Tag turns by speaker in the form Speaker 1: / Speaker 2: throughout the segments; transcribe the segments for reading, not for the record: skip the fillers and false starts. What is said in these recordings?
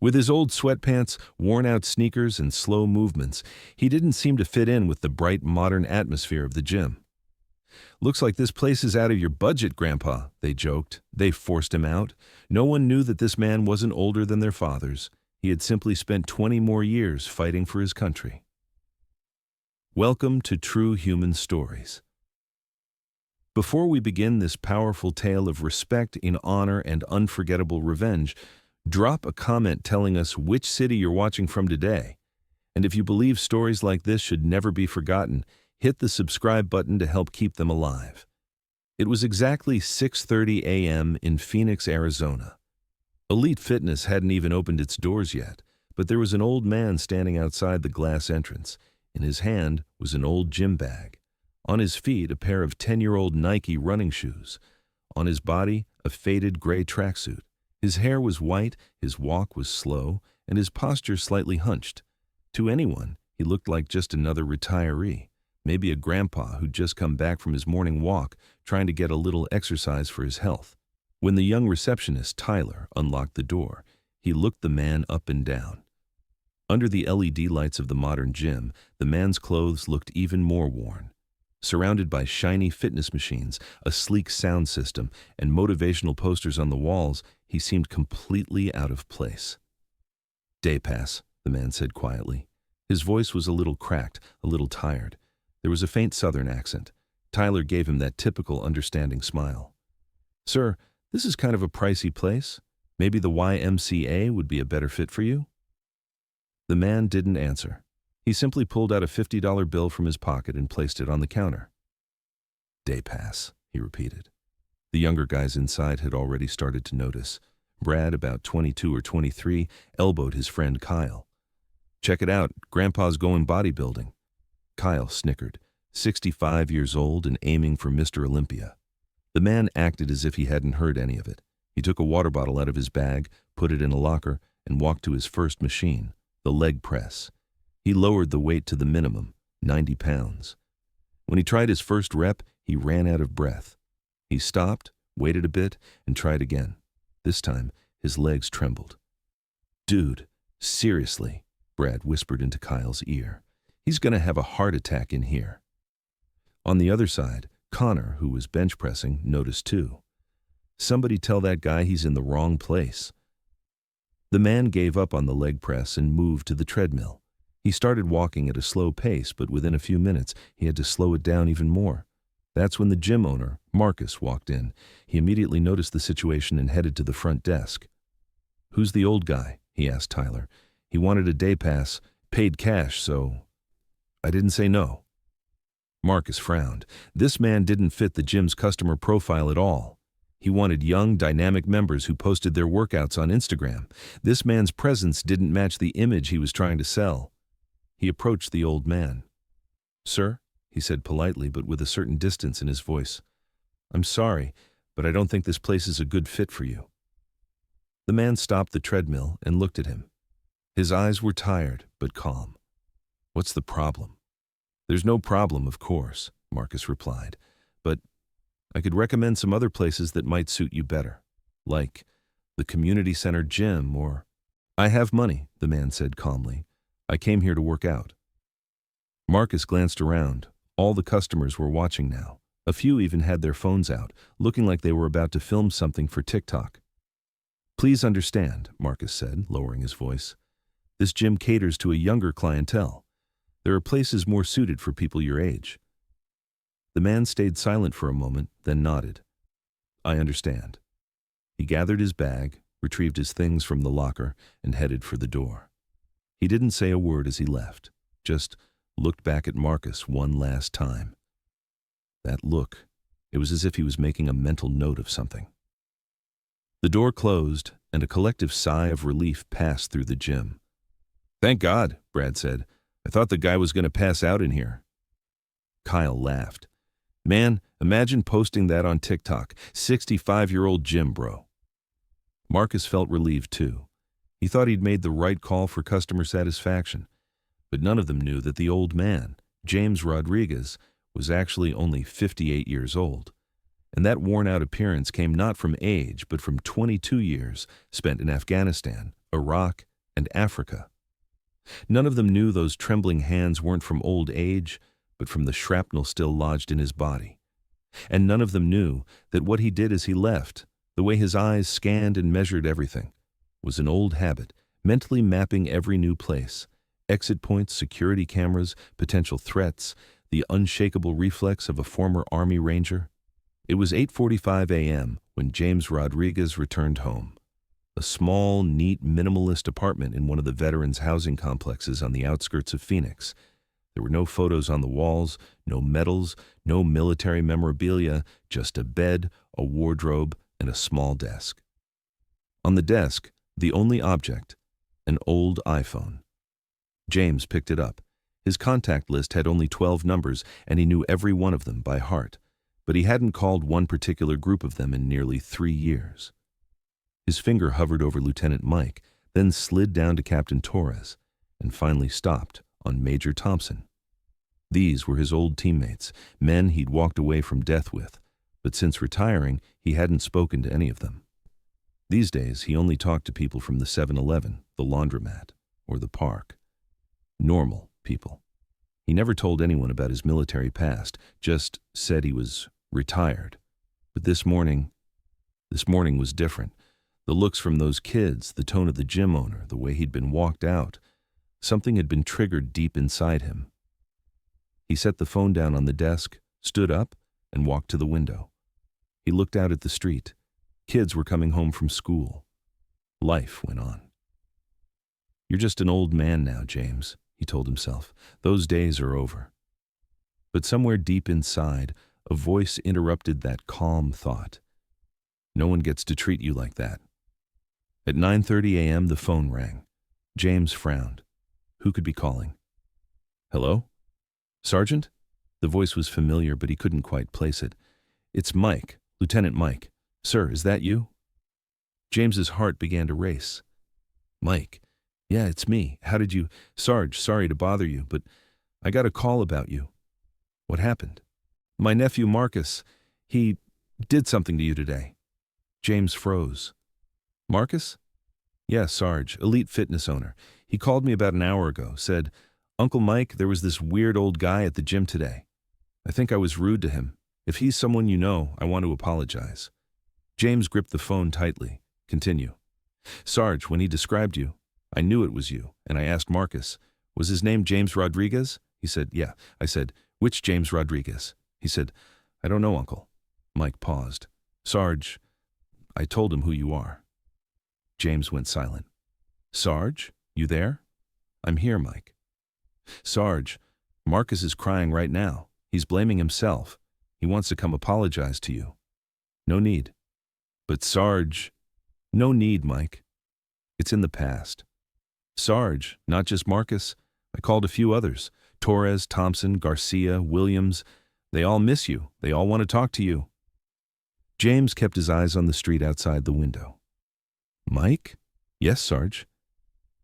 Speaker 1: With his old sweatpants, worn-out sneakers, and slow movements, he didn't seem to fit in with the bright, modern atmosphere of the gym. "Looks like this place is out of your budget, Grandpa," they joked. They forced him out. No one knew that this man wasn't older than their fathers. He had simply spent 20 more years fighting for his country. Welcome to True Human Stories. Before we begin this powerful tale of respect in honor and unforgettable revenge, drop a comment telling us which city you're watching from today. And if you believe stories like this should never be forgotten, hit the subscribe button to help keep them alive. It was exactly 6:30 a.m. in Phoenix, Arizona. Elite Fitness hadn't even opened its doors yet, but there was an old man standing outside the glass entrance. In his hand was an old gym bag. On his feet, a pair of 10-year-old Nike running shoes. On his body, a faded gray tracksuit. His hair was white, his walk was slow, and his posture slightly hunched. To anyone, he looked like just another retiree, maybe a grandpa who'd just come back from his morning walk, trying to get a little exercise for his health. When the young receptionist, Tyler, unlocked the door, he looked the man up and down. Under the LED lights of the modern gym, the man's clothes looked even more worn. Surrounded by shiny fitness machines, a sleek sound system, and motivational posters on the walls, he seemed completely out of place. "Day pass," the man said quietly. His voice was a little cracked, a little tired. There was a faint southern accent. Tyler gave him that typical understanding smile. "Sir, this is kind of a pricey place. Maybe the YMCA would be a better fit for you?" The man didn't answer. He simply pulled out a $50 bill from his pocket and placed it on the counter. "Day pass," he repeated. The younger guys inside had already started to notice. Brad, about 22 or 23, elbowed his friend Kyle. "Check it out, Grandpa's going bodybuilding." Kyle snickered, 65 years old and aiming for Mr. Olympia. The man acted as if he hadn't heard any of it. He took a water bottle out of his bag, put it in a locker, and walked to his first machine, the leg press. He lowered the weight to the minimum, 90 pounds. When he tried his first rep, he ran out of breath. He stopped, waited a bit, and tried again. This time, his legs trembled. "Dude, seriously," Brad whispered into Kyle's ear. "He's gonna have a heart attack in here." On the other side, Connor, who was bench pressing, noticed too. "Somebody tell that guy he's in the wrong place." The man gave up on the leg press and moved to the treadmill. He started walking at a slow pace, but within a few minutes, he had to slow it down even more. That's when the gym owner, Marcus, walked in. He immediately noticed the situation and headed to the front desk. "Who's the old guy?" he asked Tyler. "He wanted a day pass, paid cash, so—" "I didn't say no." Marcus frowned. This man didn't fit the gym's customer profile at all. He wanted young, dynamic members who posted their workouts on Instagram. This man's presence didn't match the image he was trying to sell. He approached the old man. "Sir," he said politely but with a certain distance in his voice, "I'm sorry, but I don't think this place is a good fit for you." The man stopped the treadmill and looked at him. His eyes were tired but calm. "What's the problem?" "There's no problem, of course," Marcus replied, "but I could recommend some other places that might suit you better, like the community center gym or—" "I have money," the man said calmly. "I came here to work out." Marcus glanced around. All the customers were watching now. A few even had their phones out, looking like they were about to film something for TikTok. "Please understand," Marcus said, lowering his voice. "This gym caters to a younger clientele. There are places more suited for people your age." The man stayed silent for a moment, then nodded. "I understand." He gathered his bag, retrieved his things from the locker, and headed for the door. He didn't say a word as he left, just looked back at Marcus one last time. That look, it was as if he was making a mental note of something. The door closed, and a collective sigh of relief passed through the gym. "Thank God," Brad said. "I thought the guy was going to pass out in here." Kyle laughed. "Man, imagine posting that on TikTok. 65-year-old gym bro." Marcus felt relieved too. He thought he'd made the right call for customer satisfaction, but none of them knew that the old man, James Rodriguez, was actually only 58 years old. And that worn-out appearance came not from age, but from 22 years spent in Afghanistan, Iraq, and Africa. None of them knew those trembling hands weren't from old age, but from the shrapnel still lodged in his body. And none of them knew that what he did as he left, the way his eyes scanned and measured everything, was an old habit, mentally mapping every new place, exit points, security cameras, potential threats, the unshakable reflex of a former Army Ranger. It was 8:45 a.m. when James Rodriguez returned home. A small, neat, minimalist apartment in one of the veterans' housing complexes on the outskirts of Phoenix. There were no photos on the walls, no medals, no military memorabilia, just a bed, a wardrobe, and a small desk. On the desk, the only object, an old iPhone. James picked it up. His contact list had only 12 numbers, and he knew every one of them by heart, but he hadn't called one particular group of them in nearly 3 years. His finger hovered over Lieutenant Mike, then slid down to Captain Torres, and finally stopped on Major Thompson. These were his old teammates, men he'd walked away from death with, but since retiring, he hadn't spoken to any of them. These days, he only talked to people from the 7-Eleven, the laundromat, or the park. Normal people. He never told anyone about his military past, just said he was retired. But this morning was different. The looks from those kids, the tone of the gym owner, the way he'd been walked out. Something had been triggered deep inside him. He set the phone down on the desk, stood up, and walked to the window. He looked out at the street. Kids were coming home from school. Life went on. "You're just an old man now, James," he told himself. "Those days are over." But somewhere deep inside, a voice interrupted that calm thought. "No one gets to treat you like that." At 9:30 a.m., the phone rang. James frowned. Who could be calling? "Hello? Sergeant?" The voice was familiar, but he couldn't quite place it. "It's Mike, Lieutenant Mike. Sir, is that you?" James's heart began to race. "Mike. Yeah, it's me. How did you—" "Sarge, sorry to bother you, but I got a call about you." "What happened?" "My nephew Marcus, he did something to you today." James froze. "Marcus?" "Yeah, Sarge, elite fitness owner. He called me about an hour ago, said, 'Uncle Mike, there was this weird old guy at the gym today. I think I was rude to him. If he's someone you know, I want to apologize.'" James gripped the phone tightly. "Continue." "Sarge, when he described you, I knew it was you, and I asked Marcus, 'Was his name James Rodriguez?' He said, 'Yeah.' I said, 'Which James Rodriguez?' He said, 'I don't know, Uncle.'" Mike paused. "Sarge, I told him who you are." James went silent. "Sarge, you there?" "I'm here, Mike." "Sarge, Marcus is crying right now. He's blaming himself. He wants to come apologize to you." "No need." "But Sarge—" "No need, Mike. It's in the past." "Sarge, not just Marcus. I called a few others. Torres, Thompson, Garcia, Williams. They all miss you. They all want to talk to you." James kept his eyes on the street outside the window. "Mike?" "Yes, Sarge.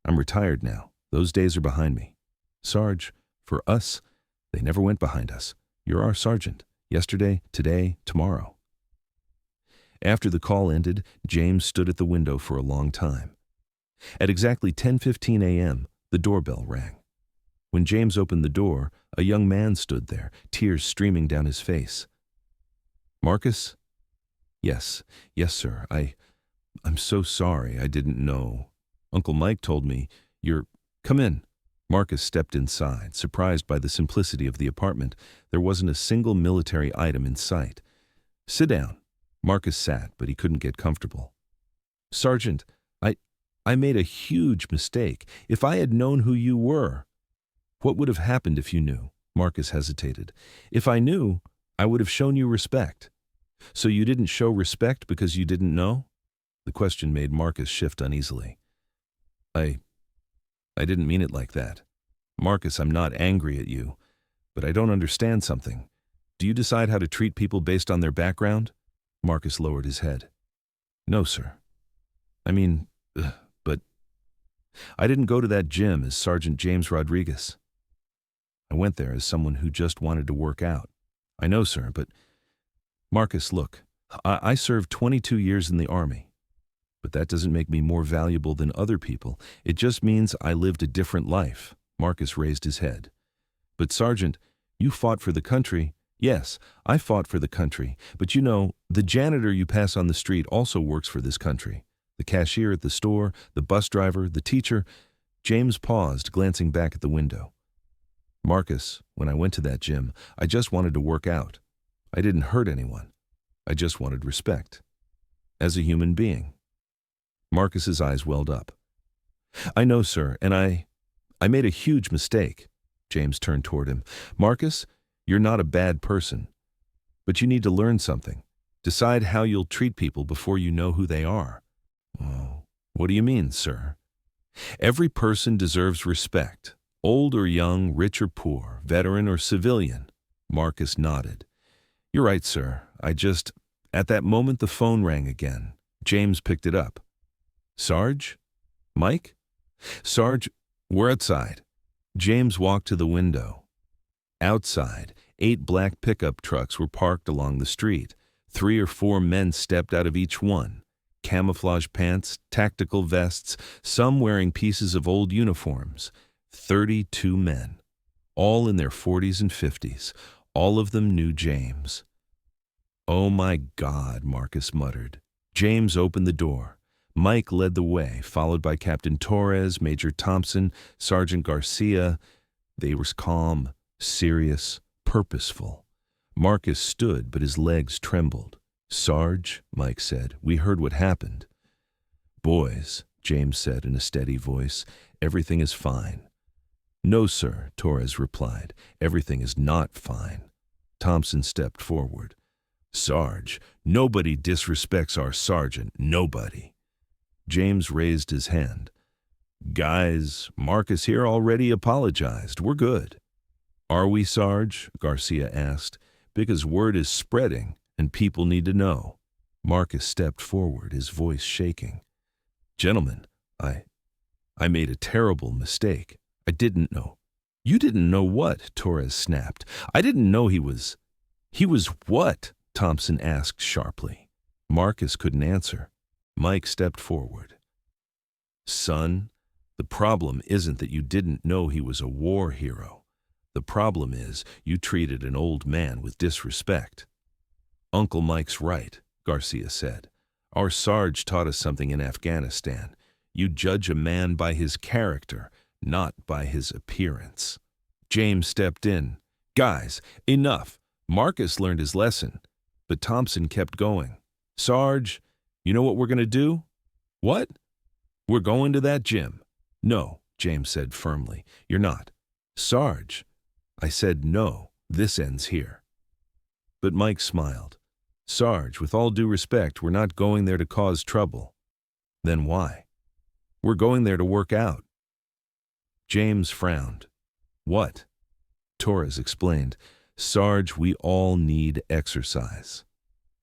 Speaker 1: I'm retired now. Those days are behind me." "Sarge, for us, they never went behind us. You're our sergeant. Yesterday, today, tomorrow." After the call ended, James stood at the window for a long time. At exactly 10:15 a.m., the doorbell rang. When James opened the door, a young man stood there, tears streaming down his face. "Marcus?" Yes, sir. I'm so sorry. I didn't know. Uncle Mike told me you're—" "Come in." Marcus stepped inside, surprised by the simplicity of the apartment. There wasn't a single military item in sight. "Sit down." Marcus sat, but he couldn't get comfortable. "Sergeant, I made a huge mistake. If I had known who you were—" "What would have happened if you knew?" Marcus hesitated. "If I knew, I would have shown you respect." "So you didn't show respect because you didn't know?" The question made Marcus shift uneasily. I didn't mean it like that. Marcus, I'm not angry at you, but I don't understand something. Do you decide how to treat people based on their background?" Marcus lowered his head. "No, sir. I mean, but I didn't go to that gym as Sergeant James Rodriguez. I went there as someone who just wanted to work out. I know, sir, but—" "Marcus, look, I served 22 years in the Army. But that doesn't make me more valuable than other people. It just means I lived a different life. Marcus raised his head. But Sergeant, you fought for the country. Yes, I fought for the country. But you know, the janitor you pass on the street also works for this country. The cashier at the store, the bus driver, the teacher. James paused, glancing back at the window. Marcus, when I went to that gym, I just wanted to work out. I didn't hurt anyone. I just wanted respect. As a human being. Marcus's eyes welled up. I know, sir, and I made a huge mistake. James turned toward him. Marcus, you're not a bad person. But you need to learn something. Decide how you'll treat people before you know who they are. Oh, what do you mean, sir? Every person deserves respect. Old or young, rich or poor, veteran or civilian. Marcus nodded. You're right, sir. At that moment the phone rang again. James picked it up. Sarge? Mike? Sarge, we're outside. James walked to the window. Outside, 8 black pickup trucks were parked along the street. 3 or 4 men stepped out of each one. Camouflage pants, tactical vests, some wearing pieces of old uniforms. 32 men, all in their 40s and 50s. All of them knew James. Oh my God, Marcus muttered. James opened the door. Mike led the way, followed by Captain Torres, Major Thompson, Sergeant Garcia. They were calm, serious, purposeful. Marcus stood, but his legs trembled. Sarge, Mike said, we heard what happened. Boys, James said in a steady voice, everything is fine. No, sir, Torres replied, everything is not fine. Thompson stepped forward. Sarge, nobody disrespects our sergeant, nobody. James raised his hand. Guys, Marcus here already apologized. We're good. Are we, Sarge? Garcia asked. Because word is spreading, and people need to know. Marcus stepped forward, his voice shaking. Gentlemen, I made a terrible mistake. I didn't know. You didn't know what? Torres snapped. I didn't know he was... He was what? Thompson asked sharply. Marcus couldn't answer. Mike stepped forward. Son, the problem isn't that you didn't know he was a war hero. The problem is you treated an old man with disrespect. Uncle Mike's right, Garcia said. Our Sarge taught us something in Afghanistan. You judge a man by his character, not by his appearance. James stepped in. Guys, enough. Marcus learned his lesson. But Thompson kept going. Sarge, you know what we're going to do? What? We're going to that gym. No, James said firmly. You're not. Sarge, I said no. This ends here. But Mike smiled. Sarge, with all due respect, we're not going there to cause trouble. Then why? We're going there to work out. James frowned. What? Torres explained. Sarge, we all need exercise.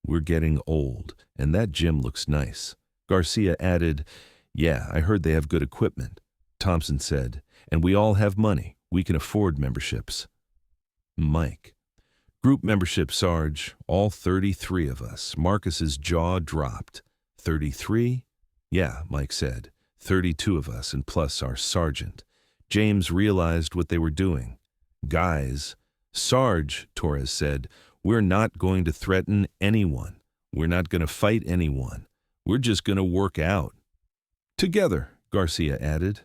Speaker 1: We're getting old, and that gym looks nice. Garcia added, yeah, I heard they have good equipment. Thompson said, and we all have money. We can afford memberships. Mike. Group membership, Sarge. All 33 of us. Marcus's jaw dropped. 33? Yeah, Mike said. 32 of us, and plus our sergeant. James realized what they were doing. Guys, Sarge, Torres said, we're not going to threaten anyone. We're not going to fight anyone. We're just going to work out. Together, Garcia added.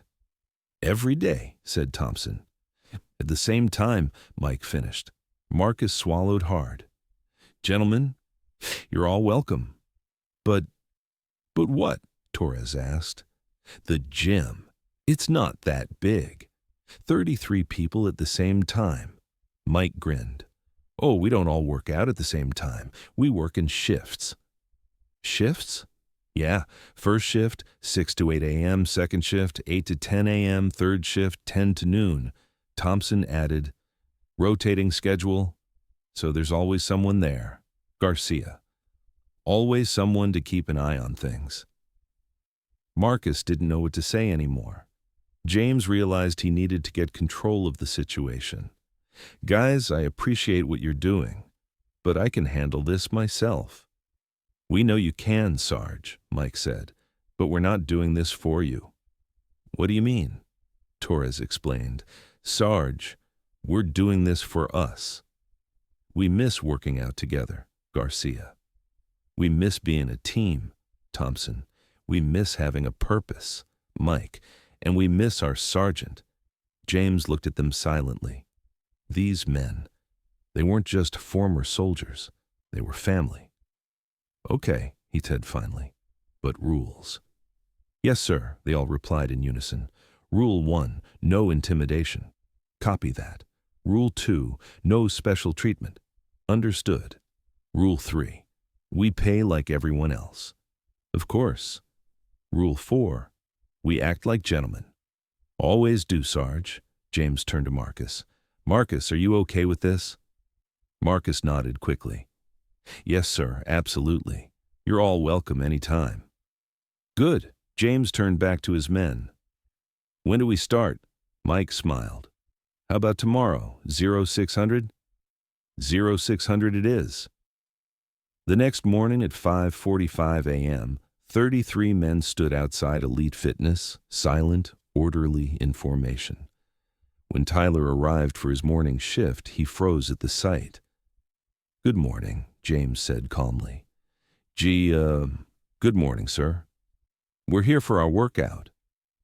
Speaker 1: Every day, said Thompson. At the same time, Mike finished. Marcus swallowed hard. Gentlemen, you're all welcome. But what? Torres asked. The gym. It's not that big. 33 people at the same time. Mike grinned. Oh, we don't all work out at the same time. We work in shifts. Shifts? Yeah, first shift, 6 to 8 a.m., second shift, 8 to 10 a.m., third shift, 10 to noon. Thompson added, rotating schedule, so there's always someone there. Garcia. Always someone to keep an eye on things. Marcus didn't know what to say anymore. James realized he needed to get control of the situation. Guys, I appreciate what you're doing, but I can handle this myself. We know you can, Sarge, Mike said, But we're not doing this for you. What do you mean? Torres explained. Sarge, we're doing this for us. We miss working out together, Garcia. We miss being a team, Thompson. We miss having a purpose, Mike. And we miss our sergeant. James looked at them silently. These men, they weren't just former soldiers. They were family. Okay, he said finally, but rules. Yes, sir, they all replied in unison. Rule 1, no intimidation. Copy that. Rule 2, no special treatment. Understood. Rule 3, we pay like everyone else. Of course. Rule 4, we act like gentlemen. Always do, Sarge. James turned to Marcus. Marcus, are you okay with this? Marcus nodded quickly. Yes, sir, absolutely. You're all welcome any time. Good. James turned back to his men. When do we start? Mike smiled. How about tomorrow, 0600? 0600 it is. The next morning at 5:45 a.m., 33 men stood outside Elite Fitness, silent, orderly in formation. When Tyler arrived for his morning shift, he froze at the sight. Good morning, James said calmly. Good morning, sir. We're here for our workout.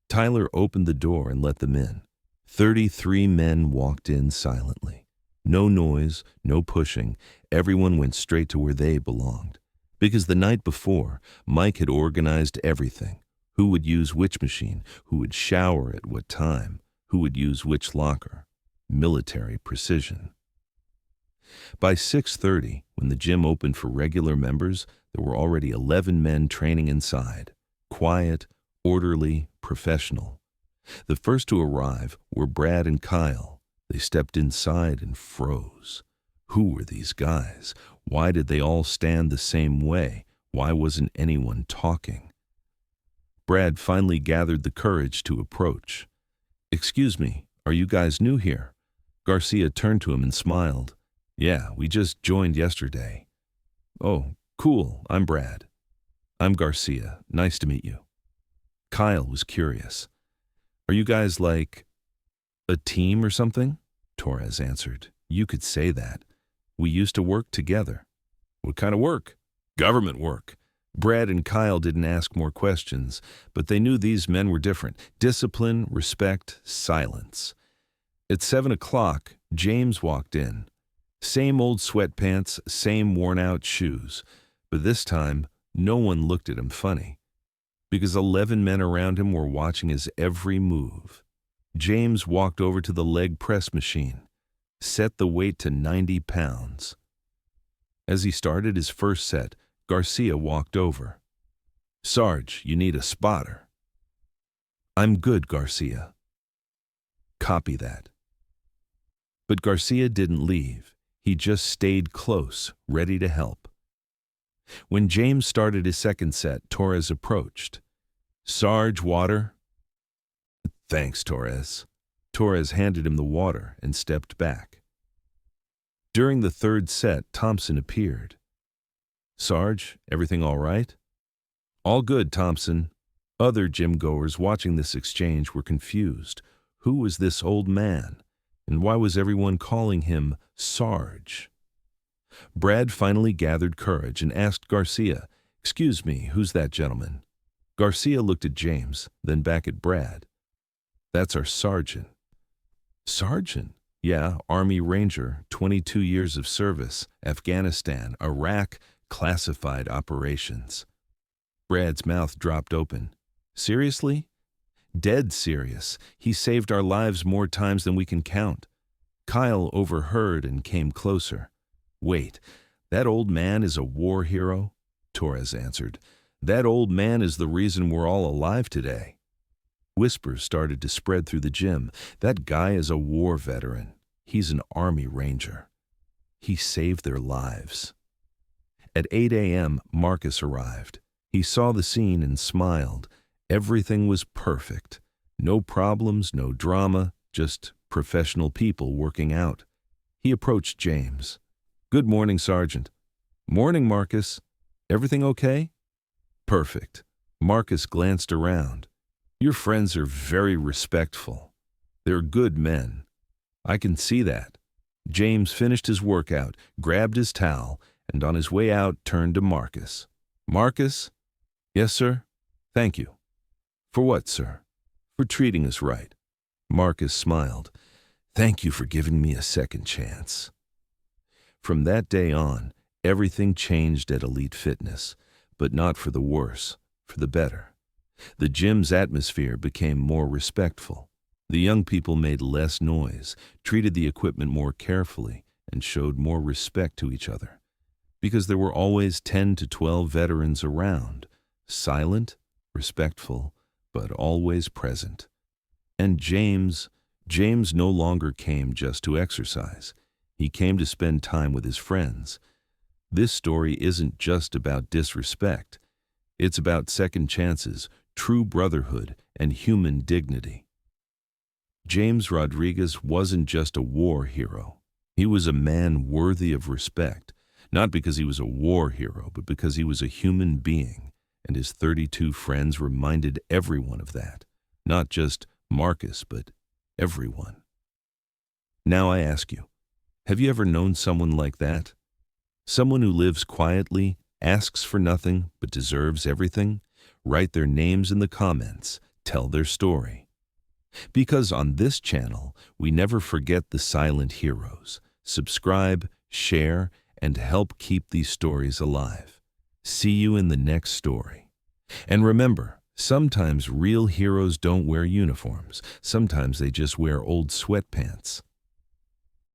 Speaker 1: Tyler opened the door and let them in. 33 men walked in silently. No noise, no pushing. Everyone went straight to where they belonged. Because the night before, Mike had organized everything. Who would use which machine? Who would shower at what time? Who would use which locker? Military precision. By 6:30, when the gym opened for regular members, there were already 11 men training inside. Quiet, orderly, professional. The first to arrive were Brad and Kyle. They stepped inside and froze. Who were these guys? Why did they all stand the same way? Why wasn't anyone talking? Brad finally gathered the courage to approach. Excuse me, are you guys new here? Garcia turned to him and smiled. Yeah, we just joined yesterday. Oh, cool, I'm Brad. I'm Garcia. Nice to meet you. Kyle was curious. Are you guys like a team or something? Torres answered. You could say that. We used to work together. What kind of work? Government work. Brad and Kyle didn't ask more questions, but they knew these men were different. Discipline, respect, silence. At 7 o'clock, James walked in. Same old sweatpants, same worn-out shoes. But this time, no one looked at him funny. Because 11 men around him were watching his every move. James walked over to the leg press machine, set the weight to 90 pounds. As he started his first set, Garcia walked over. Sarge, you need a spotter. I'm good, Garcia. Copy that. But Garcia didn't leave. He just stayed close, ready to help. When James started his second set, Torres approached. Sarge, water? Thanks, Torres. Torres handed him the water and stepped back. During the third set, Thompson appeared. Sarge, everything all right? All good, Thompson. Other gym-goers watching this exchange were confused. Who was this old man? And why was everyone calling him Sarge? Brad finally gathered courage and asked Garcia, Excuse me, who's that gentleman? Garcia looked at James, then back at Brad. That's our sergeant. Sergeant? Yeah, Army Ranger, 22 years of service, Afghanistan, Iraq, classified operations. Brad's mouth dropped open. Seriously? Dead serious. He saved our lives more times than we can count. Kyle overheard and came closer. Wait, that old man is a war hero? Torres answered. That old man is the reason we're all alive today. Whispers started to spread through the gym. That guy is a war veteran. He's an Army Ranger. He saved their lives. At 8 a.m., Marcus arrived. He saw the scene and smiled. Everything was perfect. No problems, no drama, just professional people working out. He approached James. Good morning, Sergeant. Morning, Marcus. Everything okay? Perfect. Marcus glanced around. Your friends are very respectful. They're good men. I can see that. James finished his workout, grabbed his towel, and on his way out turned to Marcus. Marcus? Yes, sir? Thank you. For what, sir? For treating us right. Marcus smiled. Thank you for giving me a second chance. From that day on, everything changed at Elite Fitness, but not for the worse, for the better. The gym's atmosphere became more respectful. The young people made less noise, treated the equipment more carefully, and showed more respect to each other. Because there were always 10 to 12 veterans around, silent, respectful, but always present. And James no longer came just to exercise. He came to spend time with his friends. This story isn't just about disrespect. It's about second chances, true brotherhood, and human dignity. James Rodriguez wasn't just a war hero. He was a man worthy of respect, not because he was a war hero, but because he was a human being, and his 32 friends reminded everyone of that, not just Marcus, but everyone. Now I ask you, have you ever known someone like that? Someone who lives quietly, asks for nothing, but deserves everything? Write their names in the comments, tell their story. Because on this channel, we never forget the silent heroes. Subscribe, share, and help keep these stories alive. See you in the next story. And remember, sometimes real heroes don't wear uniforms. Sometimes they just wear old sweatpants.